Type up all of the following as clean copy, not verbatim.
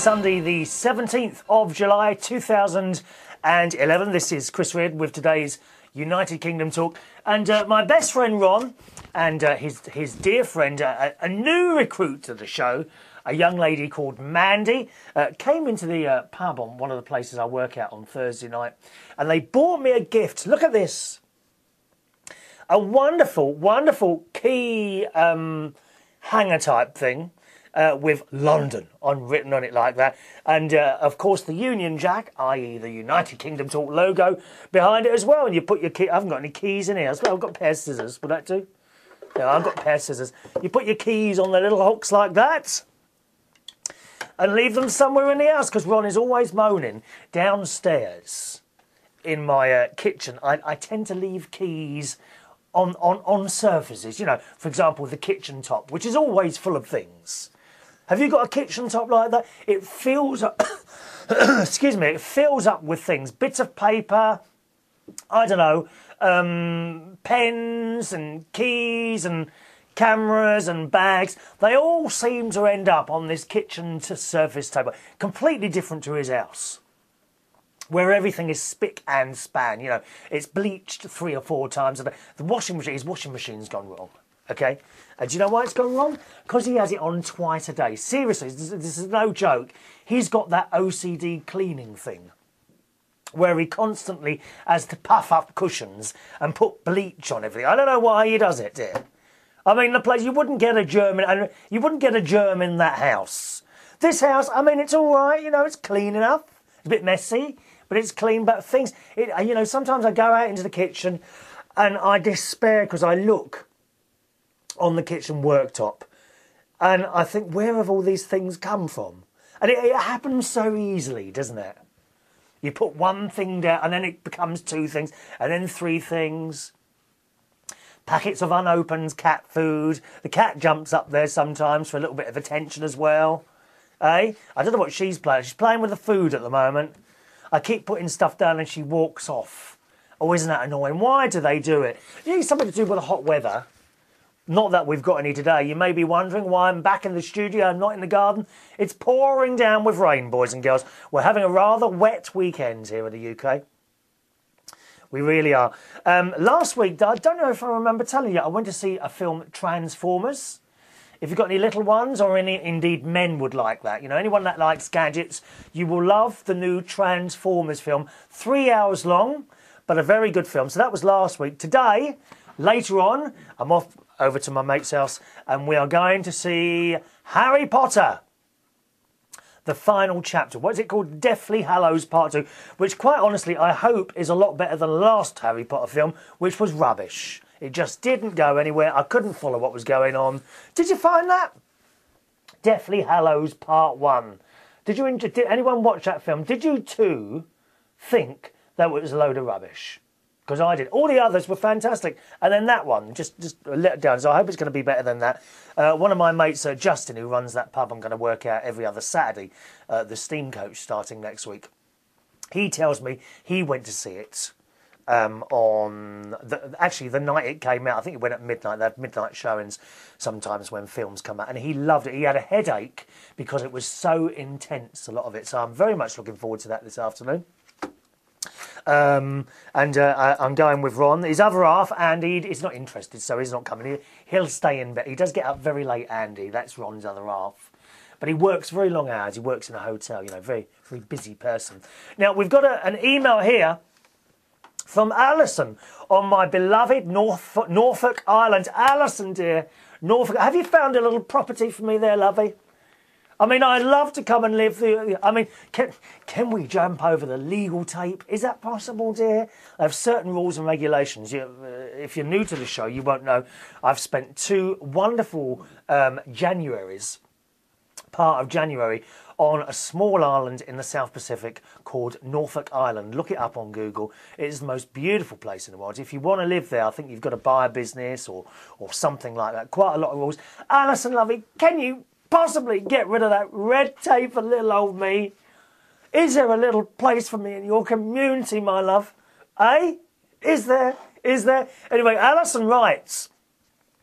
Sunday, the 17th of July 2011. This is Chris Reardon with today's United Kingdom talk. And my best friend Ron and his dear friend, a new recruit to the show, a young lady called Mandi, came into the pub on one of the places I work at on Thursday night. And they bought me a gift. Look at this. A wonderful, wonderful key hanger type thing. With London written on it like that. And, of course, the Union Jack, i.e. the United Kingdom Talk logo, behind it as well. And you put your key... I haven't got any keys in here as well. I've got a pair of scissors. Would that do? No, I've got a pair of scissors. You put your keys on the little hooks like that and leave them somewhere in the house, because Ron is always moaning downstairs in my kitchen. I tend to leave keys on surfaces. You know, for example, the kitchen top, which is always full of things. Have you got a kitchen top like that? It fills up, excuse me, it fills up with things. Bits of paper, I don't know, pens and keys and cameras and bags. They all seem to end up on this kitchen to surface table. Completely different to his house, where everything is spick and span. You know, it's bleached 3 or 4 times a day. The washing machine, his washing machine's gone wrong. Okay, and do you know why it's gone wrong? Because he has it on twice a day. Seriously, this is no joke. He's got that OCD cleaning thing, where he constantly has to puff up cushions and put bleach on everything. I don't know why he does it, dear. I mean, the place, you wouldn't get a germ in that house. This house, I mean, it's all right. You know, it's clean enough. It's a bit messy, but it's clean. But things, you know, sometimes I go out into the kitchen and I despair because I look on the kitchen worktop and I think, where have all these things come from? And it happens so easily, doesn't it? You put one thing down and then it becomes 2 things and then 3 things. Packets of unopened cat food. The cat jumps up there sometimes for a little bit of attention as well. Eh? I don't know what she's playing. She's playing with the food at the moment. I keep putting stuff down and she walks off. Oh, isn't that annoying? Why do they do it? You think it's something to do with the hot weather. Not that we've got any today. You may be wondering why I'm back in the studio and not in the garden. It's pouring down with rain, boys and girls. We're having a rather wet weekend here in the UK. We really are. Last week, I don't know if I remember telling you, I went to see a film, Transformers. If you've got any little ones, or any, indeed men would like that, you know, anyone that likes gadgets, you will love the new Transformers film. 3 hours long, but a very good film. So that was last week. Today, later on, I'm off over to my mate's house and we are going to see Harry Potter, the final chapter. What is it called? Deathly Hallows Part 2, which quite honestly I hope is a lot better than the last Harry Potter film, which was rubbish. It just didn't go anywhere. I couldn't follow what was going on. Did you find that? Deathly Hallows Part 1. Did anyone watch that film? Did you too think that was a load of rubbish? Because I did. All the others were fantastic. And then that one just let down. So I hope it's going to be better than that. One of my mates, Justin, who runs that pub I'm going to work out every other Saturday, the Steam Coach starting next week, he tells me he went to see it on actually the night it came out. I think it went at midnight. They have midnight showings sometimes when films come out, and he loved it. He had a headache because it was so intense, a lot of it. So I'm very much looking forward to that this afternoon. I'm going with Ron. His other half, Andy, is not interested, so he's not coming. He'll stay in bed. He does get up very late, Andy. That's Ron's other half. But he works very long hours. He works in a hotel, you know, very, very busy person. Now, we've got an email here from Alison on my beloved Norfolk Island. Alison, dear, Norfolk. Have you found a little property for me there, lovey? I mean, I'd love to come and live there. I mean, can we jump over the legal tape? Is that possible, dear? I have certain rules and regulations. If you're new to the show, you won't know. I've spent 2 wonderful Januaries, part of January, on a small island in the South Pacific called Norfolk Island. Look it up on Google. It is the most beautiful place in the world. If you want to live there, I think you've got to buy a business or something like that. Quite a lot of rules. Alison, lovey, can you possibly get rid of that red tape for little old me? Is there a little place for me in your community, my love? Eh? Is there? Anyway, Alison writes,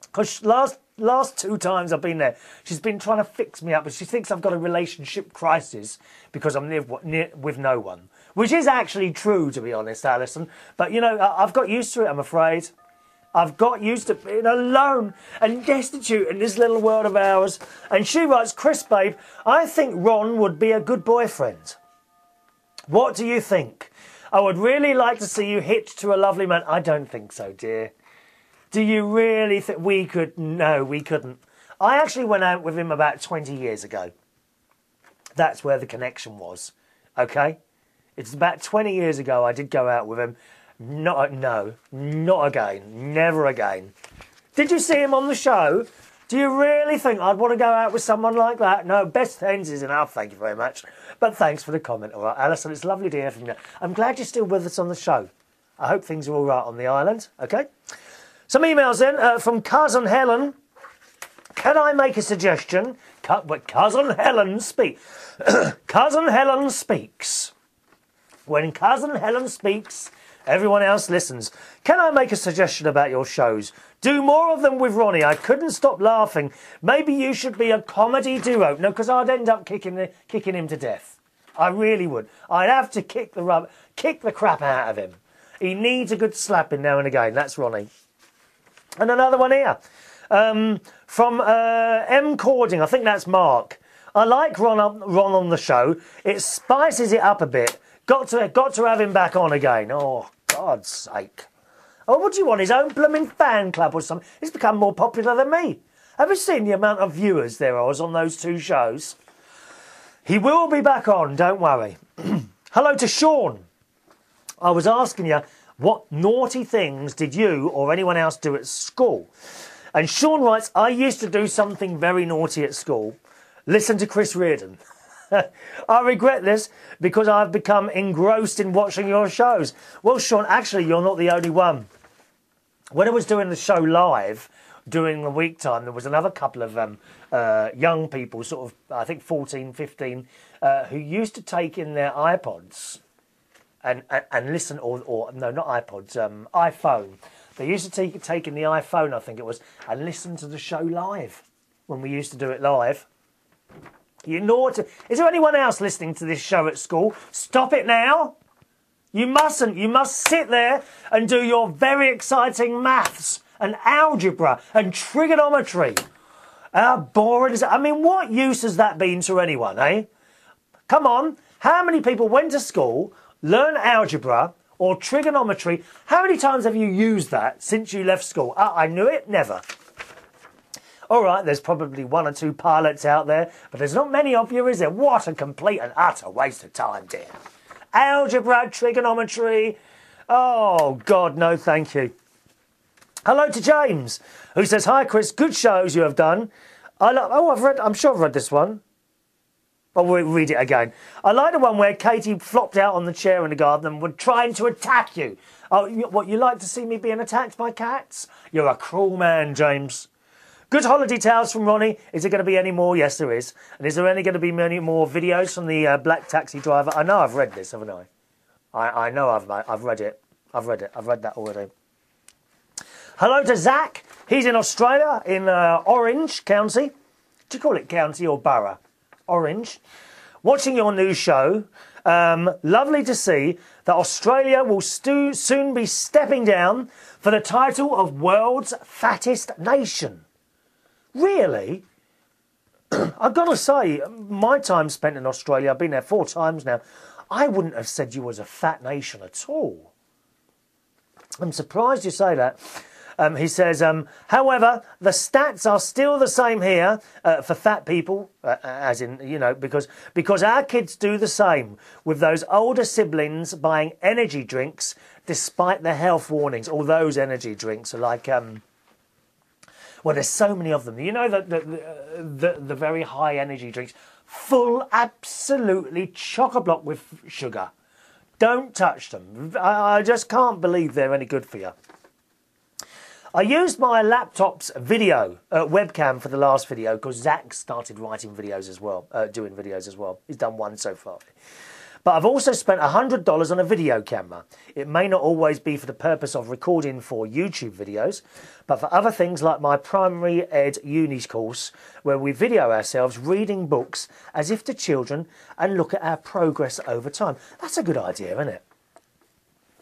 because last 2 times I've been there, she's been trying to fix me up, but she thinks I've got a relationship crisis because I'm near with no one. Which is actually true, to be honest, Alison. But, you know, I've got used to it, I'm afraid. I've got used to being alone and destitute in this little world of ours. And she writes, Chris, babe, I think Ron would be a good boyfriend. What do you think? I would really like to see you hitched to a lovely man. I don't think so, dear. Do you really think we could? No, we couldn't. I actually went out with him about 20 years ago. That's where the connection was. Okay? It's about 20 years ago I did go out with him. No, not again. Never again. Did you see him on the show? Do you really think I'd want to go out with someone like that? No, best friends is enough, thank you very much. But thanks for the comment, all right, Alison. It's lovely to hear from you. I'm glad you're still with us on the show. I hope things are all right on the island, okay? Some emails then from Cousin Helen. Can I make a suggestion? Cousin Helen Cousin Helen speaks. When Cousin Helen speaks, everyone else listens. Can I make a suggestion about your shows? Do more of them with Ronnie. I couldn't stop laughing. Maybe you should be a comedy duo. No, because I'd end up kicking him to death. I really would. I'd have to kick the crap out of him. He needs a good slapping now and again. That's Ronnie. And another one here. From M. Cording. I think that's Mark. I like Ron on the show. It spices it up a bit. Got to have him back on again. Oh, God's sake. Oh, what do you want? His own blooming fan club or something? He's become more popular than me. Have you seen the amount of viewers there was on those 2 shows? He will be back on, don't worry. Hello to Sean. I was asking you, what naughty things did you or anyone else do at school? And Sean writes, I used to do something very naughty at school. Listen to Chris Reardon. I regret this because I've become engrossed in watching your shows. Well, Sean, actually, you're not the only one. When I was doing the show live during the week time, there was another couple of young people, sort of, I think 14, 15, who used to take in their iPods and listen, or no, not iPods, iPhone. They used to take in the iPhone, I think it was, and listen to the show live when we used to do it live. You naughty. Is there anyone else listening to this show at school? Stop it now. You mustn't. You must sit there and do your very exciting maths and algebra and trigonometry. How boring is it? I mean, what use has that been to anyone, eh? Come on. How many people went to school, learned algebra or trigonometry? How many times have you used that since you left school? I knew it. Never. All right, there's probably 1 or 2 pilots out there, but there's not many of you, is there? What a complete and utter waste of time, dear. Algebra, trigonometry. Oh, God, no, thank you. Hello to James, who says, hi, Chris, good shows you have done. I'm sure I've read this one. I'll read it again. I like the one where Katie flopped out on the chair in the garden and were trying to attack you. Oh, what, you like to see me being attacked by cats? You're a cruel man, James. Good holiday tales from Ronnie. Is there going to be any more? Yes, there is. And is there any going to be many more videos from the black taxi driver? I know I've read this, haven't I? I know I've read it. I've read it. I've read that already. Hello to Zach. He's in Australia, in Orange County. Do you call it county or borough? Orange. Watching your new show. Lovely to see that Australia will soon be stepping down for the title of World's Fattest Nation. Really? I've got to say, my time spent in Australia, I've been there 4 times now, I wouldn't have said you was a fat nation at all. I'm surprised you say that. He says, however, the stats are still the same here for fat people, as in, you know, because our kids do the same with those older siblings buying energy drinks despite the health warnings. All those energy drinks are like... well, there's so many of them. You know, the very high energy drinks, full, absolutely chock-a-block with sugar. Don't touch them. I just can't believe they're any good for you. I used my laptop's video webcam for the last video because Zach started writing videos as well, doing videos as well. He's done 1 so far. But I've also spent $100 on a video camera. It may not always be for the purpose of recording for YouTube videos, but for other things like my primary ed uni course, where we video ourselves reading books as if to children and look at our progress over time. That's a good idea, isn't it?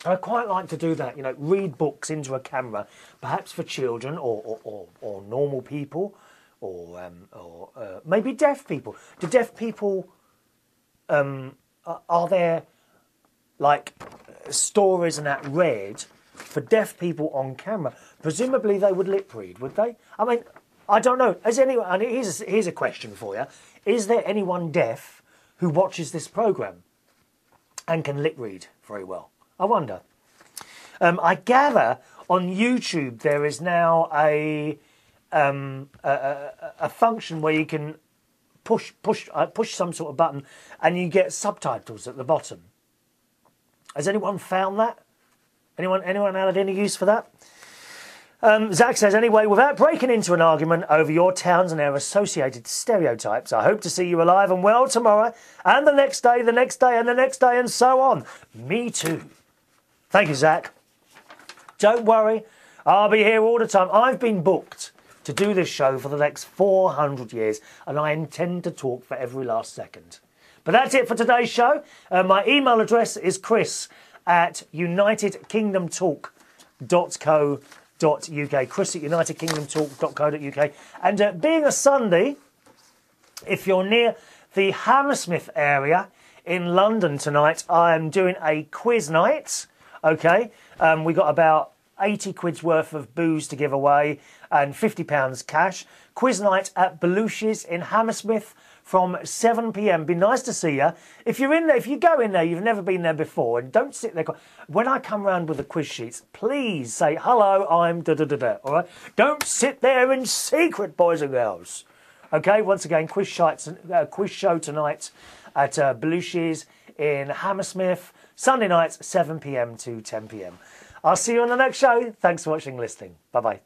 I quite like to do that, you know, read books into a camera, perhaps for children or normal people, or maybe deaf people. Do deaf people, are there like stories and that read for deaf people on camera? Presumably they would lip read, would they? I mean, I don't know. Is anyone? And here's a question for you: is there anyone deaf who watches this programme and can lip read very well? I wonder. I gather on YouTube there is now a function where you can push some sort of button and you get subtitles at the bottom. Has anyone found that? Anyone had any use for that? Zach says, anyway, without breaking into an argument over your towns and their associated stereotypes, I hope to see you alive and well tomorrow and the next day, the next day and the next day and so on. Me too. Thank you, Zach. Don't worry, I'll be here all the time. I've been booked to do this show for the next 400 years, and I intend to talk for every last second. But that's it for today's show. My email address is chris@unitedkingdomtalk.co.uk. chris@unitedkingdomtalk.co.uk. And being a Sunday, if you're near the Hammersmith area in London tonight, I'm doing a quiz night. Okay, we got about 80 quid's worth of booze to give away and £50 cash. Quiz night at Belushi's in Hammersmith from 7 p.m. Be nice to see you. If you're in there, if you go in there, you've never been there before, and don't sit there. When I come round with the quiz sheets, please say, hello, I'm da-da-da-da, all right? Don't sit there in secret, boys and girls. Okay, once again, quiz show tonight at Belushi's in Hammersmith. Sunday nights, 7 p.m. to 10 p.m. I'll see you on the next show. Thanks for watching and listening. Bye-bye.